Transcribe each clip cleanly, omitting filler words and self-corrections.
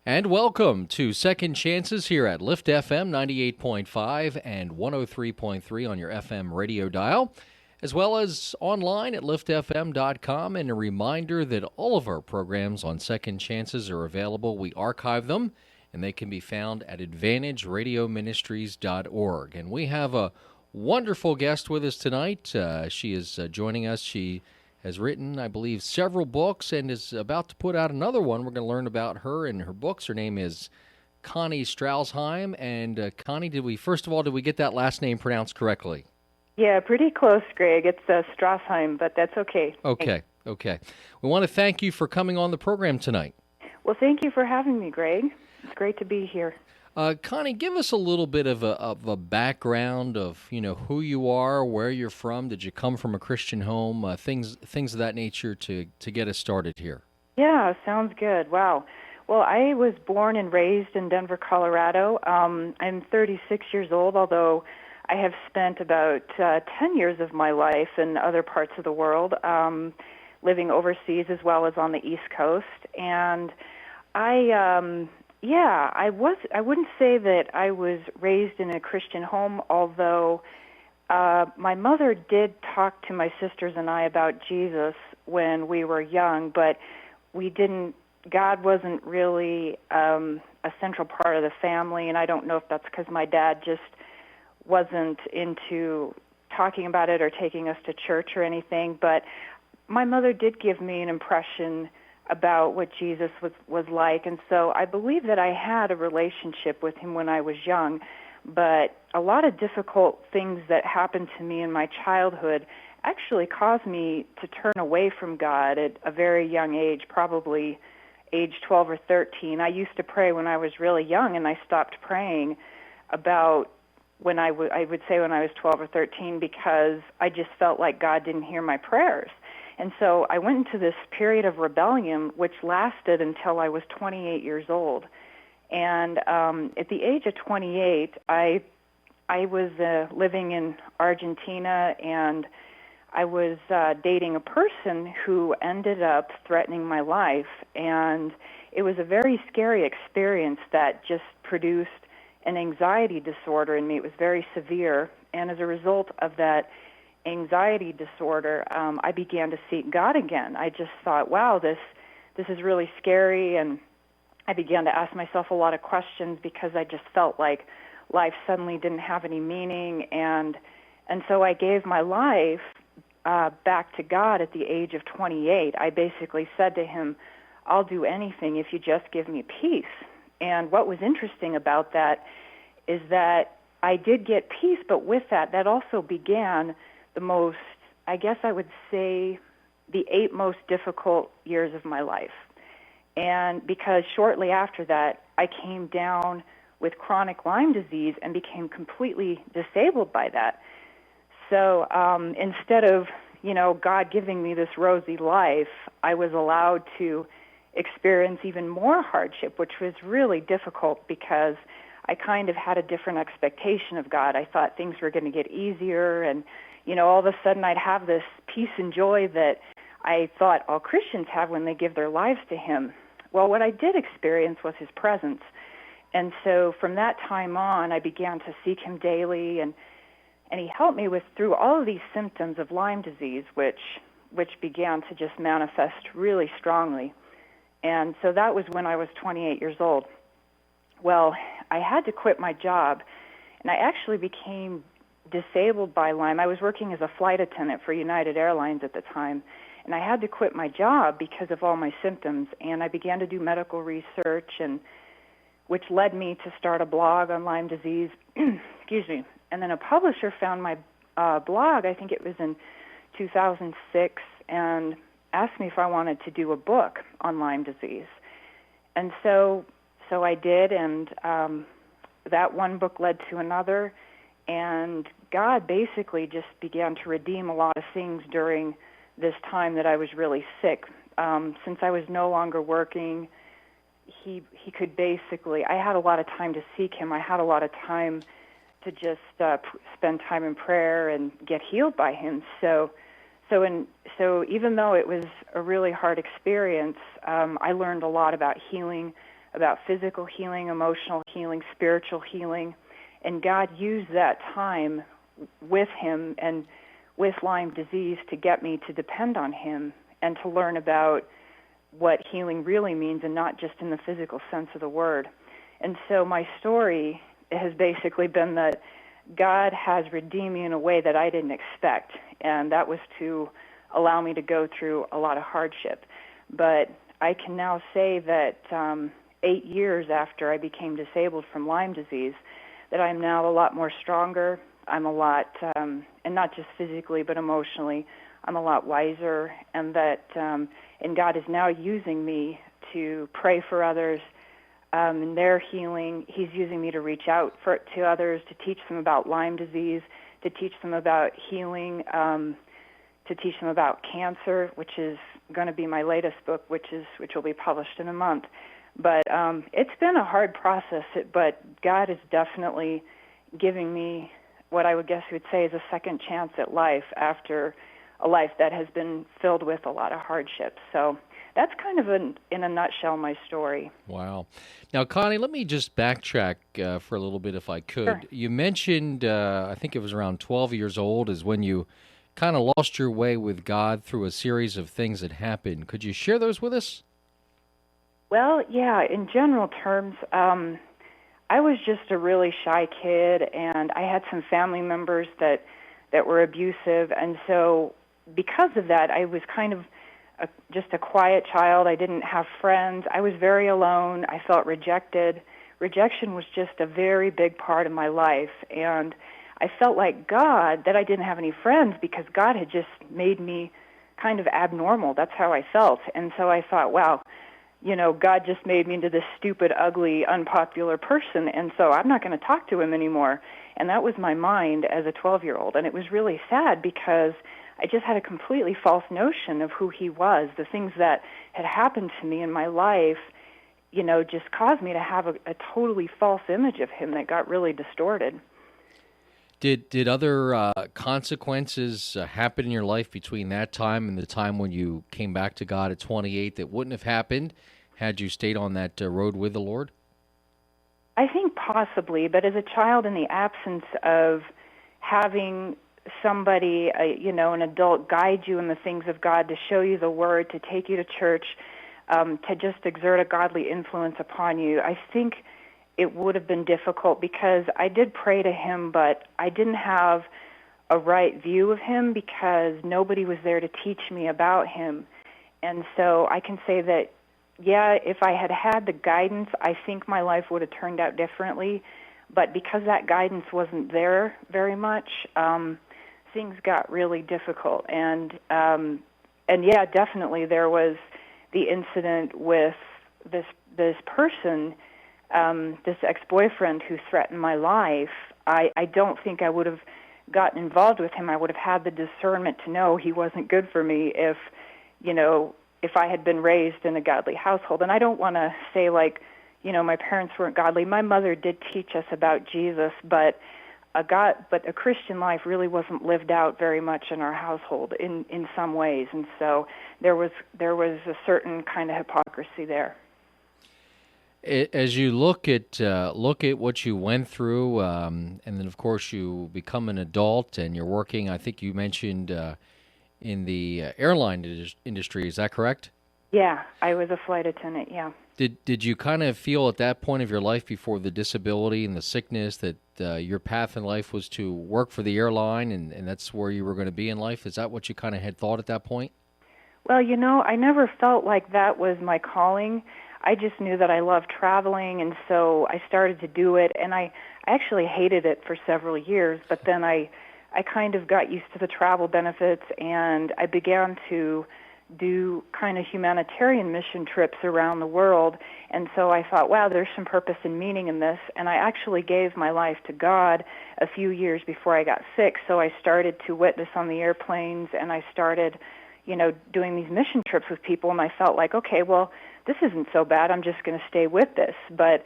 And welcome to Second Chances here at Lift FM 98.5 and 103.3 on your FM radio dial, as well as online at liftfm.com. And a reminder that all of our programs on Second Chances are available. We archive them, and they can be found at advantageradioministries.org. And we have a wonderful guest with us tonight. She is joining us. She has written, I believe, several books and is about to put out another one. We're going to learn about her and her books. Her name is Connie Strashheim. And Connie, did we get that last name pronounced correctly? Yeah, pretty close, Greg. It's Strashheim, but that's okay. Okay. We want to thank you for coming on the program tonight. Well, thank you for having me, Greg. It's great to be here. Connie, give us a little bit of a background of who you are, where you're from. Did you come from a Christian home? Things of that nature to get us started here. Yeah, sounds good. Wow. Well, I was born and raised in Denver, Colorado. I'm 36 years old, although I have spent about 10 years of my life in other parts of the world, living overseas as well as on the East Coast. And I wouldn't say that I was raised in a Christian home, although my mother did talk to my sisters and I about Jesus when we were young, but God wasn't really a central part of the family, and I don't know if that's because my dad just wasn't into talking about it or taking us to church or anything, but my mother did give me an impression about what Jesus was like, and so I believe that I had a relationship with him when I was young, but a lot of difficult things that happened to me in my childhood actually caused me to turn away from God at a very young age, probably age 12 or 13. I used to pray when I was really young, and I stopped praying about when I would say when I was 12 or 13 because I just felt like God didn't hear my prayers. And so I went into this period of rebellion, which lasted until I was 28 years old. And at the age of 28, I was living in Argentina, and I was dating a person who ended up threatening my life. And it was a very scary experience that just produced an anxiety disorder in me. It was very severe. And as a result of that anxiety disorder, I began to seek God again. I just thought, wow, this is really scary, and I began to ask myself a lot of questions because I just felt like life suddenly didn't have any meaning, and so I gave my life back to God at the age of 28. I basically said to him, I'll do anything if you just give me peace. And what was interesting about that is that I did get peace, but with that also began the most, I guess I would say, the 8 most difficult years of my life. And because shortly after that, I came down with chronic Lyme disease and became completely disabled by that. So instead of, God giving me this rosy life, I was allowed to experience even more hardship, which was really difficult because I kind of had a different expectation of God. I thought things were going to get easier, and all of a sudden I'd have this peace and joy that I thought all Christians have when they give their lives to him. Well, what I did experience was his presence. And so from that time on, I began to seek him daily, and he helped me through all of these symptoms of Lyme disease, which began to just manifest really strongly. And so that was when I was 28 years old. Well, I had to quit my job, and I actually became disabled by Lyme. I was working as a flight attendant for United Airlines at the time, and I had to quit my job because of all my symptoms, and I began to do medical research, and which led me to start a blog on Lyme disease. Excuse me. And then a publisher found my blog, I think it was in 2006, and asked me if I wanted to do a book on Lyme disease. And so I did, and that one book led to another, and God basically just began to redeem a lot of things during this time that I was really sick. Since I was no longer working, he could basically, I had a lot of time to seek him. I had a lot of time to just spend time in prayer and get healed by him. So even though it was a really hard experience, I learned a lot about healing. about physical healing, emotional healing, spiritual healing. And God used that time with him and with Lyme disease to get me to depend on him and to learn about what healing really means and not just in the physical sense of the word. And so my story has basically been that God has redeemed me in a way that I didn't expect, and that was to allow me to go through a lot of hardship. But I can now say that 8 years after I became disabled from Lyme disease, that I'm now a lot more stronger. I'm a lot, and not just physically but emotionally, I'm a lot wiser, and that and God is now using me to pray for others in their healing. He's using me to reach out to others, to teach them about Lyme disease, to teach them about healing, to teach them about cancer, which is going to be my latest book, which will be published in a month. But it's been a hard process, but God is definitely giving me what I would guess you would say is a second chance at life after a life that has been filled with a lot of hardships. So that's kind of, in a nutshell, my story. Wow. Now, Connie, let me just backtrack for a little bit if I could. Sure. You mentioned, I think it was around 12 years old is when you kind of lost your way with God through a series of things that happened. Could you share those with us? Well, yeah, in general terms, I was just a really shy kid, and I had some family members that were abusive, and so because of that, I was kind of just a quiet child. I didn't have friends. I was very alone. I felt rejected. Rejection was just a very big part of my life, and I felt like God, that I didn't have any friends because God had just made me kind of abnormal. That's how I felt, and so I thought, wow, God just made me into this stupid, ugly, unpopular person, and so I'm not going to talk to him anymore. And that was my mind as a 12-year-old, and it was really sad because I just had a completely false notion of who he was. The things that had happened to me in my life, just caused me to have a totally false image of him that got really distorted. Did other consequences happen in your life between that time and the time when you came back to God at 28 that wouldn't have happened had you stayed on that road with the Lord? I think possibly, but as a child, in the absence of having somebody, an adult, guide you in the things of God, to show you the Word, to take you to church, to just exert a godly influence upon you, I think it would have been difficult because I did pray to him, but I didn't have a right view of him because nobody was there to teach me about him. And so I can say that, yeah, if I had had the guidance, I think my life would have turned out differently. But because that guidance wasn't there very much, things got really difficult. And yeah, definitely there was the incident with this person, this ex-boyfriend who threatened my life. I don't think I would have gotten involved with him. I would have had the discernment to know he wasn't good for me if I had been raised in a godly household. And I don't want to say my parents weren't godly. My mother did teach us about Jesus, but a Christian life really wasn't lived out very much in our household in some ways. And so there was a certain kind of hypocrisy there. As you look at what you went through, and then of course you become an adult and you're working, I think you mentioned in the airline industry. Is that correct? Yeah, I was a flight attendant. Yeah. Did you kind of feel at that point of your life before the disability and the sickness that your path in life was to work for the airline and that's where you were going to be in life? Is that what you kind of had thought at that point? Well, I never felt like that was my calling. I just knew that I loved traveling, and so I started to do it, and I actually hated it for several years, but then I kind of got used to the travel benefits, and I began to do kind of humanitarian mission trips around the world, and so I thought, wow, there's some purpose and meaning in this, and I actually gave my life to God a few years before I got sick, so I started to witness on the airplanes, and I started, doing these mission trips with people, and I felt like, okay, well, this isn't so bad. I'm just going to stay with this. But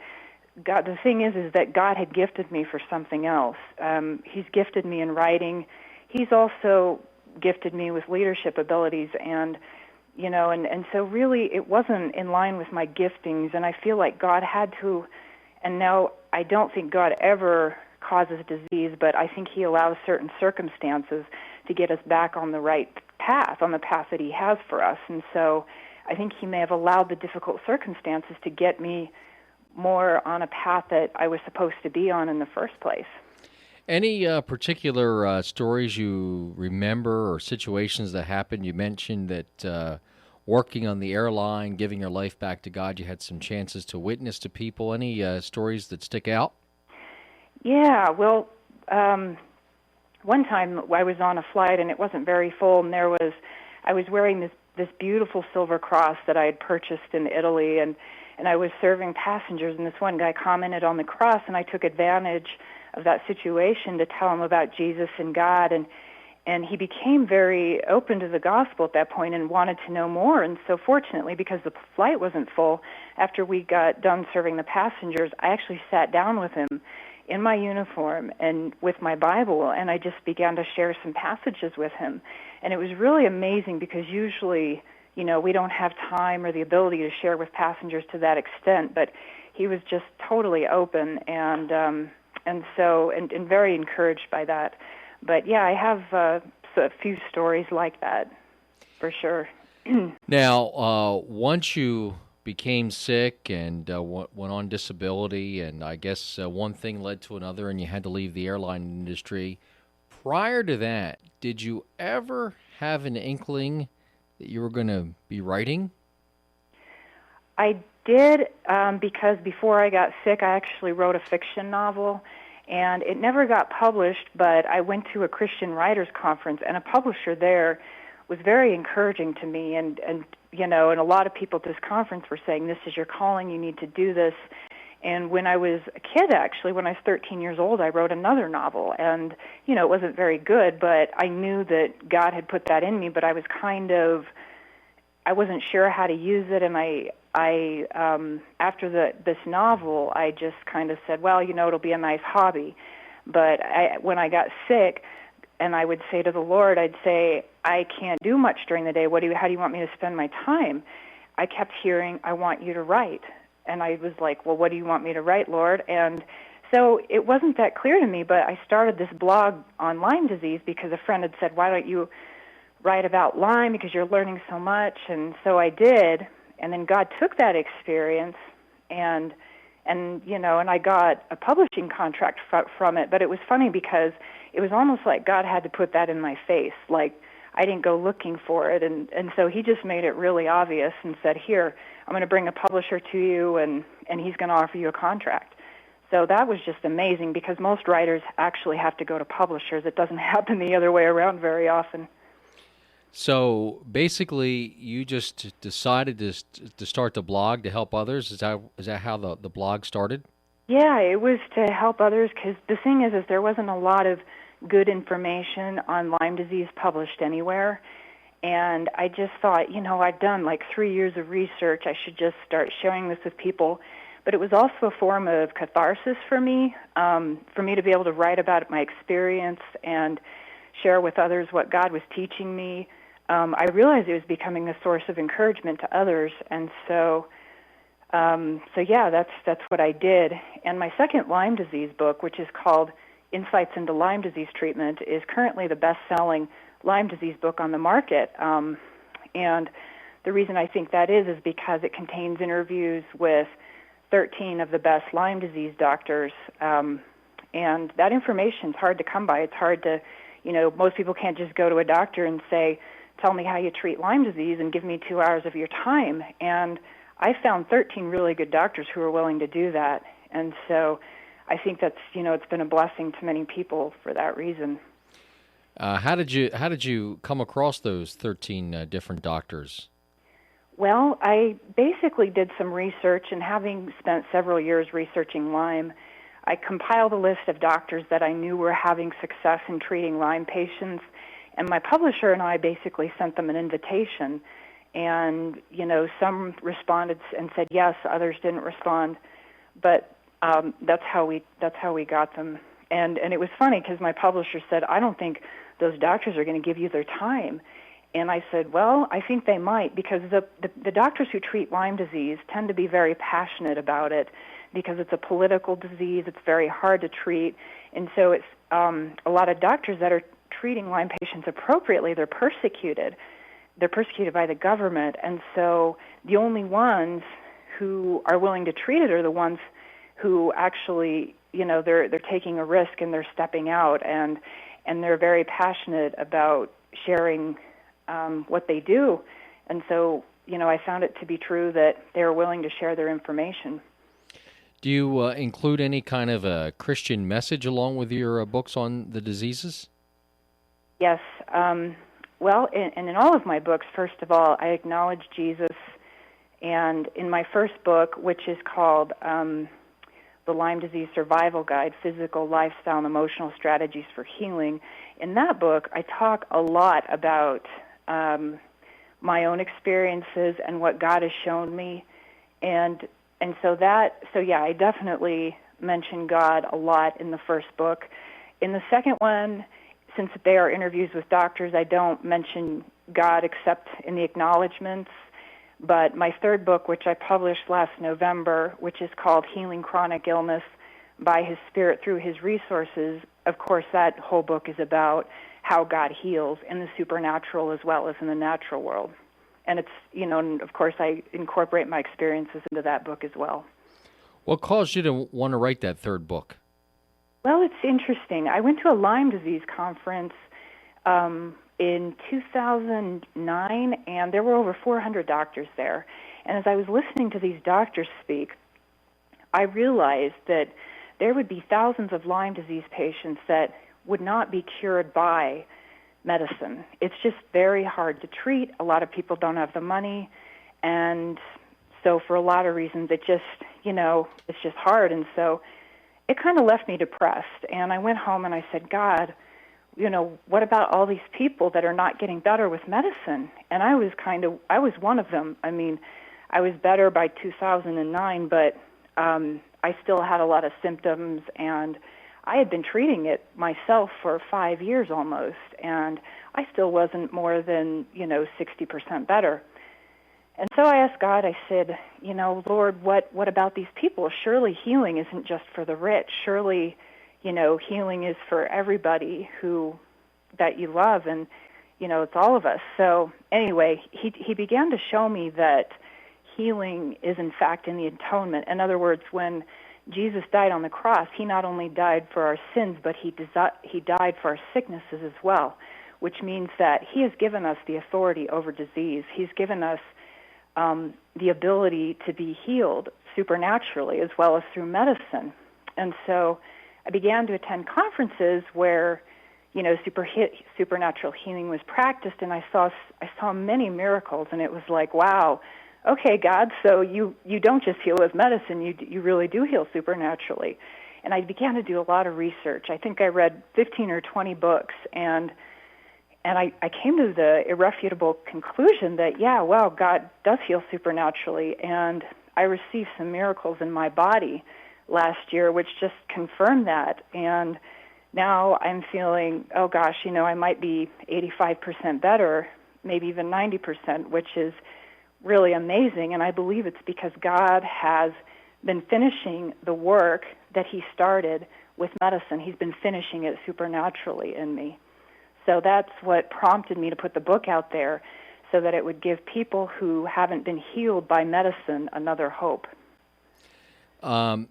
God, the thing is that God had gifted me for something else. He's gifted me in writing. He's also gifted me with leadership abilities. And and so really it wasn't in line with my giftings, and I feel like God had to, and now I don't think God ever causes disease, but I think he allows certain circumstances to get us back on the right path, on the path that he has for us. And so I think he may have allowed the difficult circumstances to get me more on a path that I was supposed to be on in the first place. Any particular stories you remember or situations that happened? You mentioned that working on the airline, giving your life back to God, you had some chances to witness to people. Any stories that stick out? Yeah, well, one time I was on a flight and it wasn't very full, and I was wearing this beautiful silver cross that I had purchased in Italy, and I was serving passengers, and this one guy commented on the cross, and I took advantage of that situation to tell him about Jesus and God, and he became very open to the gospel at that point and wanted to know more. And so fortunately, because the flight wasn't full, after we got done serving the passengers, I actually sat down with him in my uniform and with my Bible, and I just began to share some passages with him. And it was really amazing because usually, we don't have time or the ability to share with passengers to that extent, but he was just totally open and very encouraged by that. But yeah, I have a few stories like that, for sure. Now, once you became sick and went on disability, and I guess one thing led to another, and you had to leave the airline industry. Prior to that, did you ever have an inkling that you were going to be writing? I did, because before I got sick, I actually wrote a fiction novel, and it never got published, but I went to a Christian Writers Conference, and a publisher there was very encouraging to me, and a lot of people at this conference were saying, this is your calling, you need to do this. And when I was a kid, actually, when I was 13 years old, I wrote another novel, and, it wasn't very good, but I knew that God had put that in me, but I wasn't sure how to use it, and I after this novel, I just kind of said, well, it'll be a nice hobby. But when I got sick, and I would say to the Lord, I'd say, I can't do much during the day. How do you want me to spend my time? I kept hearing, I want you to write. And I was like, well, what do you want me to write, Lord? And so it wasn't that clear to me, but I started this blog on Lyme disease because a friend had said, why don't you write about Lyme because you're learning so much? And so I did. And then God took that experience and I got a publishing contract from it. But it was funny because it was almost like God had to put that in my face. Like I didn't go looking for it. And so he just made it really obvious and said, here, I'm going to bring a publisher to you and he's going to offer you a contract. So that was just amazing because most writers actually have to go to publishers. It doesn't happen the other way around very often. So basically, you just decided to start the blog to help others. Is that how the blog started? Yeah, it was to help others because the thing is there wasn't a lot of good information on Lyme disease published anywhere. And I just thought, I've done like 3 years of research. I should just start sharing this with people. But it was also a form of catharsis for me to be able to write about my experience and share with others what God was teaching me. I realized it was becoming a source of encouragement to others, and so yeah, that's what I did. And my second Lyme disease book, which is called Insights into Lyme Disease Treatment, is currently the best-selling Lyme disease book on the market. And the reason I think that is because it contains interviews with 13 of the best Lyme disease doctors, and that information is hard to come by. It's hard to, most people can't just go to a doctor and say, tell me how you treat Lyme disease and give me 2 hours of your time. And I found 13 really good doctors who are willing to do that. And so I think that's, it's been a blessing to many people for that reason. How did you come across those 13 different doctors? Well, I basically did some research, and having spent several years researching Lyme, I compiled a list of doctors that I knew were having success in treating Lyme patients, and my publisher and I basically sent them an invitation. And, some responded and said yes, others didn't respond, but that's how we got them. And it was funny because my publisher said, I don't think those doctors are going to give you their time. And I said, well, I think they might, because the doctors who treat Lyme disease tend to be very passionate about it because it's a political disease. It's very hard to treat. And so it's a lot of doctors that are treating Lyme patients appropriately, they're persecuted. They're persecuted by the government. And so the only ones who are willing to treat it are the ones who actually, they're taking a risk and they're stepping out, and they're very passionate about sharing what they do. And so, I found it to be true that they're willing to share their information. Do you include any kind of a Christian message along with your books on the diseases? Yes. Well, in all of my books, first of all, I acknowledge Jesus. And in my first book, which is called The Lyme Disease Survival Guide, Physical, Lifestyle, and Emotional Strategies for Healing, in that book, I talk a lot about my own experiences and what God has shown me. And so I definitely mention God a lot in the first book. In the second one, since they are interviews with doctors, I don't mention God except in the acknowledgments. But my third book, which I published last November, which is called Healing Chronic Illness by His Spirit Through His Resources, of course, that whole book is about how God heals in the supernatural as well as in the natural world. And it's, and of course, I incorporate my experiences into that book as well. What caused you to want to write that third book? Well, it's interesting. I went to a Lyme disease conference in 2009, and there were over 400 doctors there. And as I was listening to these doctors speak, I realized that there would be thousands of Lyme disease patients that would not be cured by medicine. It's just very hard to treat. A lot of people don't have the money, and so for a lot of reasons, it's just hard. And so it kind of left me depressed. And I went home and I said, God, what about all these people that are not getting better with medicine? And I was one of them. I mean, I was better by 2009, but I still had a lot of symptoms, and I had been treating it myself for 5 years almost, and I still wasn't more than, 60% better. And so I asked God, I said, Lord, what about these people? Surely healing isn't just for the rich. Surely, healing is for everybody that you love, and, it's all of us. So anyway, he began to show me that healing is in fact in the atonement. In other words, when Jesus died on the cross, he not only died for our sins, but he died for our sicknesses as well, which means that he has given us the authority over disease. He's given us the ability to be healed supernaturally as well as through medicine. And so I began to attend conferences where, supernatural healing was practiced, and I saw many miracles, and it was like, wow, okay, God, so you don't just heal with medicine, you really do heal supernaturally. And I began to do a lot of research. I think I read 15 or 20 books, and I came to the irrefutable conclusion that, God does heal supernaturally. And I received some miracles in my body last year, which just confirmed that. And now I'm feeling, I might be 85% better, maybe even 90%, which is really amazing. And I believe it's because God has been finishing the work that he started with medicine. He's been finishing it supernaturally in me. So that's what prompted me to put the book out there, so that it would give people who haven't been healed by medicine another hope.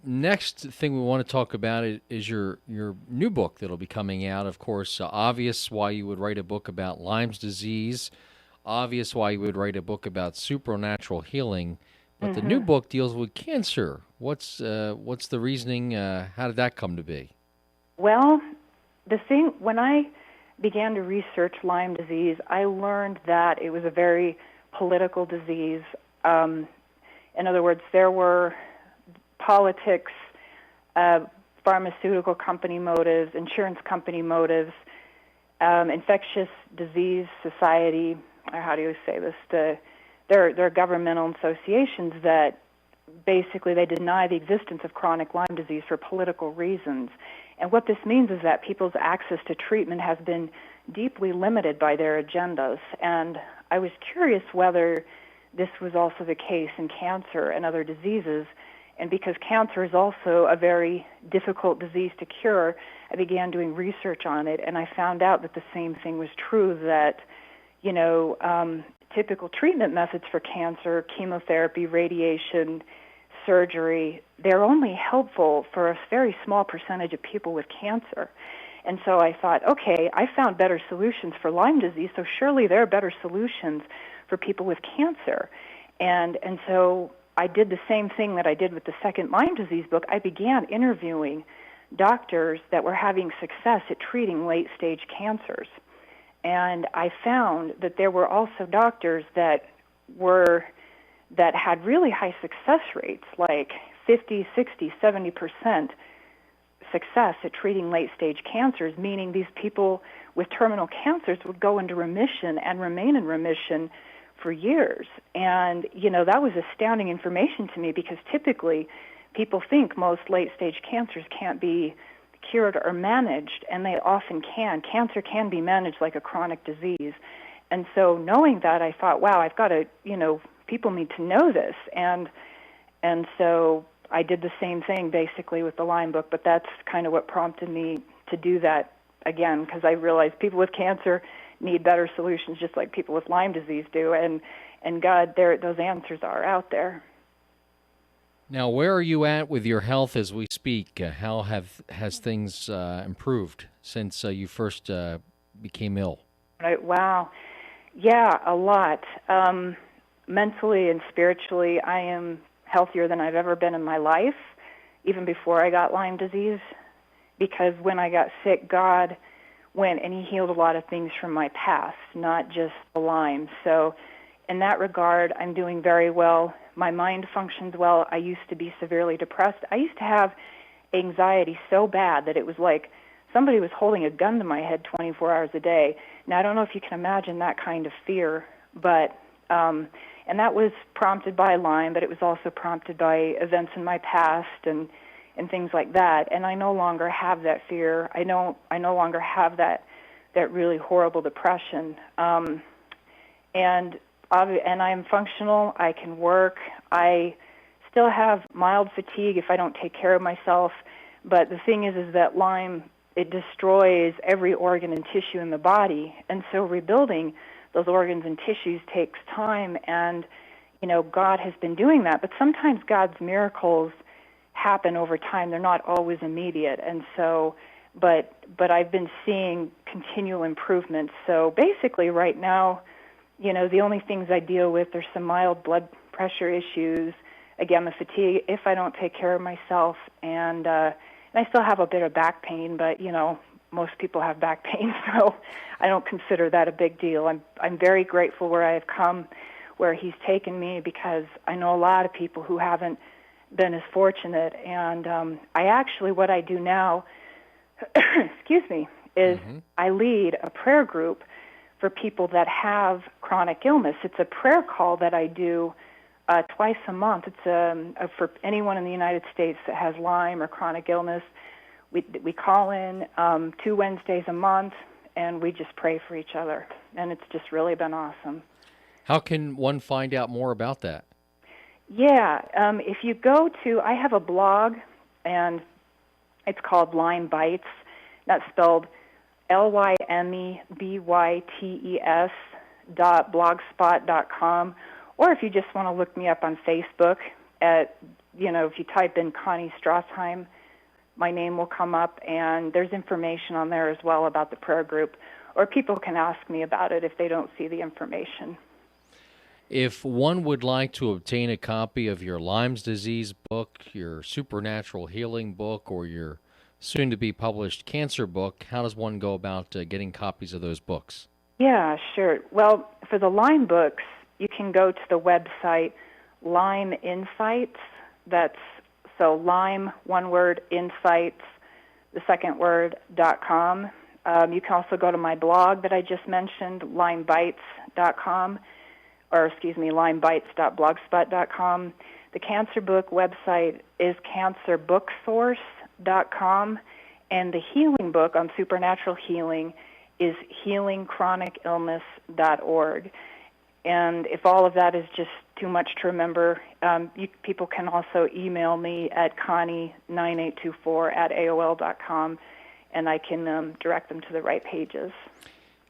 Next thing we want to talk about is your new book that'll be coming out. Of course, obvious why you would write a book about Lyme's disease, obvious why you would write a book about supernatural healing, but the new book deals with cancer. What's the reasoning? How did that come to be? Well, when I began to research Lyme disease, I learned that it was a very political disease. In other words, there were politics, pharmaceutical company motives, insurance company motives, infectious disease society, or how do you say this? There are governmental associations that basically they deny the existence of chronic Lyme disease for political reasons. And what this means is that people's access to treatment has been deeply limited by their agendas. And I was curious whether this was also the case in cancer and other diseases. And because cancer is also a very difficult disease to cure, I began doing research on it, and I found out that the same thing was true, that, typical treatment methods for cancer, chemotherapy, radiation, surgery, they're only helpful for a very small percentage of people with cancer. And so I thought, okay, I found better solutions for Lyme disease, so surely there are better solutions for people with cancer. And so I did the same thing that I did with the second Lyme disease book. I began interviewing doctors that were having success at treating late-stage cancers. And I found that there were also doctors that had really high success rates, like 50, 60, 70% success at treating late-stage cancers, meaning these people with terminal cancers would go into remission and remain in remission for years. And, that was astounding information to me, because typically people think most late-stage cancers can't be cured or managed, and they often can. Cancer can be managed like a chronic disease. And so knowing that, I thought, wow, I've got to, people need to know this. And so I did the same thing basically with the Lyme book, but that's kind of what prompted me to do that again, because I realized people with cancer need better solutions just like people with Lyme disease do. And God, those answers are out there. Now, where are you at with your health as we speak? How has things improved since you first became ill? Right. Wow. Yeah, a lot. Mentally and spiritually, I am healthier than I've ever been in my life, even before I got Lyme disease, because when I got sick, God went and He healed a lot of things from my past, not just the Lyme. So in that regard, I'm doing very well. My mind functions well. I used to be severely depressed. I used to have anxiety so bad that it was like somebody was holding a gun to my head 24 hours a day. Now, I don't know if you can imagine that kind of fear, but and that was prompted by Lyme, but it was also prompted by events in my past and things like that. And I no longer have that fear. I no longer have that really horrible depression. And I'm functional. I can work. I still have mild fatigue if I don't take care of myself. But the thing is that Lyme, it destroys every organ and tissue in the body. And so rebuilding those organs and tissues takes time. And, God has been doing that. But sometimes God's miracles happen over time. They're not always immediate. And so, but I've been seeing continual improvements. So basically right now, the only things I deal with are some mild blood pressure issues, again, the fatigue, if I don't take care of myself, and I still have a bit of back pain, but, most people have back pain, so I don't consider that a big deal. I'm very grateful where I have come, where He's taken me, because I know a lot of people who haven't been as fortunate, and what I do now, excuse me, is I lead a prayer group for people that have chronic illness. It's a prayer call that I do twice a month. It's for anyone in the United States that has Lyme or chronic illness. We call in 2 Wednesdays a month, and we just pray for each other. And it's just really been awesome. How can one find out more about that? Yeah, if you go to, I have a blog, and it's called Lyme Bites. That's spelled lymebytes.blogspot.com, or if you just want to look me up on Facebook at, if you type in Connie Strashheim, my name will come up, and there's information on there as well about the prayer group, or people can ask me about it if they don't see the information. If one would like to obtain a copy of your Lyme disease book, your supernatural healing book, or your soon-to-be-published cancer book, how does one go about getting copies of those books? Yeah, sure. Well, for the Lyme books, you can go to the website Lyme Insights. That's so Lyme, one word, Insights, the second word, .com. You can also go to my blog that I just mentioned, lymebytes.com, or lymebytes.blogspot.com. The cancer book website is cancerbooksource.com, and the healing book on supernatural healing is healingchronicillness.org. And if all of that is just too much to remember, people can also email me at connie9824@aol.com, and I can direct them to the right pages.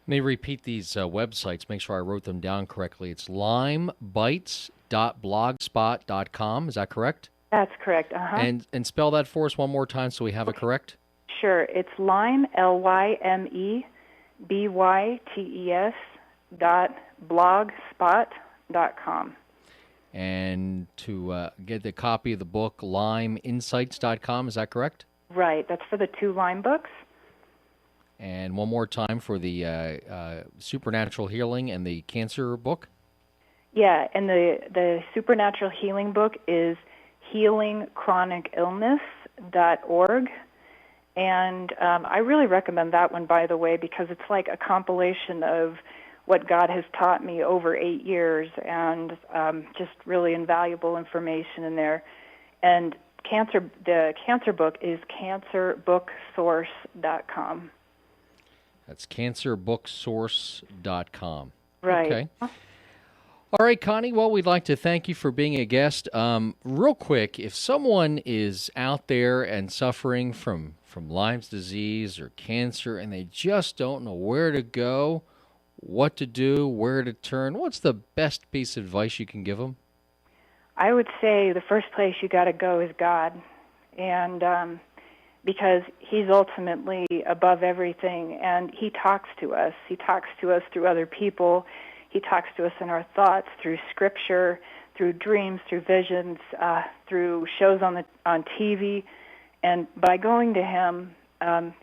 Let me repeat these websites, make sure I wrote them down correctly. It's limebites.blogspot.com. Is that correct? That's correct. And spell that for us one more time so we have it correct. Sure. It's Lyme, LYMEBYTES .blogspot.com. And to get the copy of the book, limeinsights.com. Is that correct? Right. That's for the 2 Lyme books. And one more time for the supernatural healing and the cancer book. Yeah, and the supernatural healing book is healingchronicillness.org. And I really recommend that one, by the way, because it's like a compilation of what God has taught me over 8 years, and just really invaluable information in there. And the cancer book is cancerbooksource.com. That's cancerbooksource.com. Right. Okay. All right, Connie, well, we'd like to thank you for being a guest. Real quick, if someone is out there and suffering from Lyme's disease or cancer and they just don't know where to go, what to do, where to turn, what's the best piece of advice you can give them? I would say the first place you got to go is God, and because He's ultimately above everything, and He talks to us. He talks to us through other people. He talks to us in our thoughts, through Scripture, through dreams, through visions, through shows on TV, and by going to Him,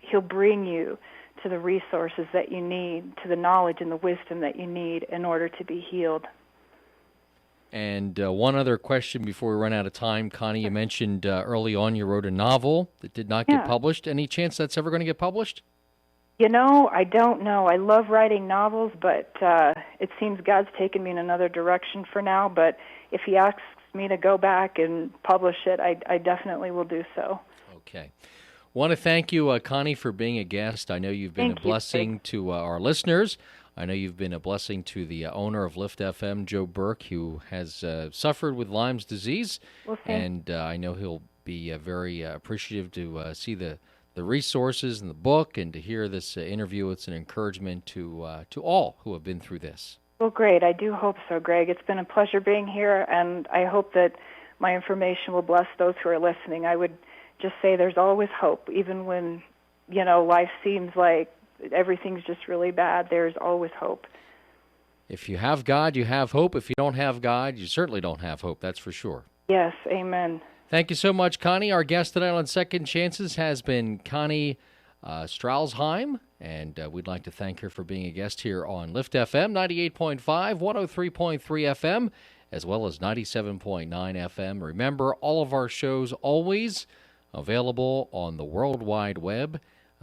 He'll bring you to the resources that you need, to the knowledge and the wisdom that you need in order to be healed. And one other question before we run out of time. Connie, you mentioned early on you wrote a novel that did not get published. Any chance that's ever going to get published? You know, I don't know. I love writing novels, but it seems God's taken me in another direction for now. But if He asks me to go back and publish it, I definitely will do so. Okay. Want to thank you, Connie, for being a guest. I know you've been a blessing to our listeners. I know you've been a blessing to the owner of Lift FM, Joe Burke, who has suffered with Lyme's disease. Well, and I know he'll be very appreciative to see the resources in the book and to hear this interview. It's an encouragement to all who have been through this. Well, great. I do hope so, Greg. It's been a pleasure being here, and I hope that my information will bless those who are listening. I would just say there's always hope, even when, life seems like everything's just really bad. There's always hope. If you have God, you have hope. If you don't have God, you certainly don't have hope. That's for sure. Yes, amen. Thank you so much, Connie. Our guest tonight on Second Chances has been Connie Strashheim, and we'd like to thank her for being a guest here on Lift FM 98.5, 103.3 FM, as well as 97.9 FM. Remember, all of our shows always available on the World Wide Web.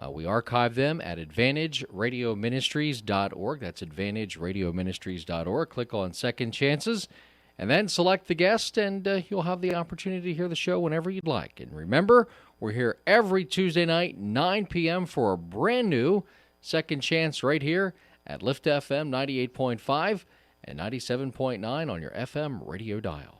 We archive them at AdvantageRadioMinistries.org. That's AdvantageRadioMinistries.org. Click on Second Chances, and then select the guest, and you'll have the opportunity to hear the show whenever you'd like. And remember, we're here every Tuesday night, 9 p.m. for a brand new Second Chance right here at Lift FM 98.5 and 97.9 on your FM radio dial.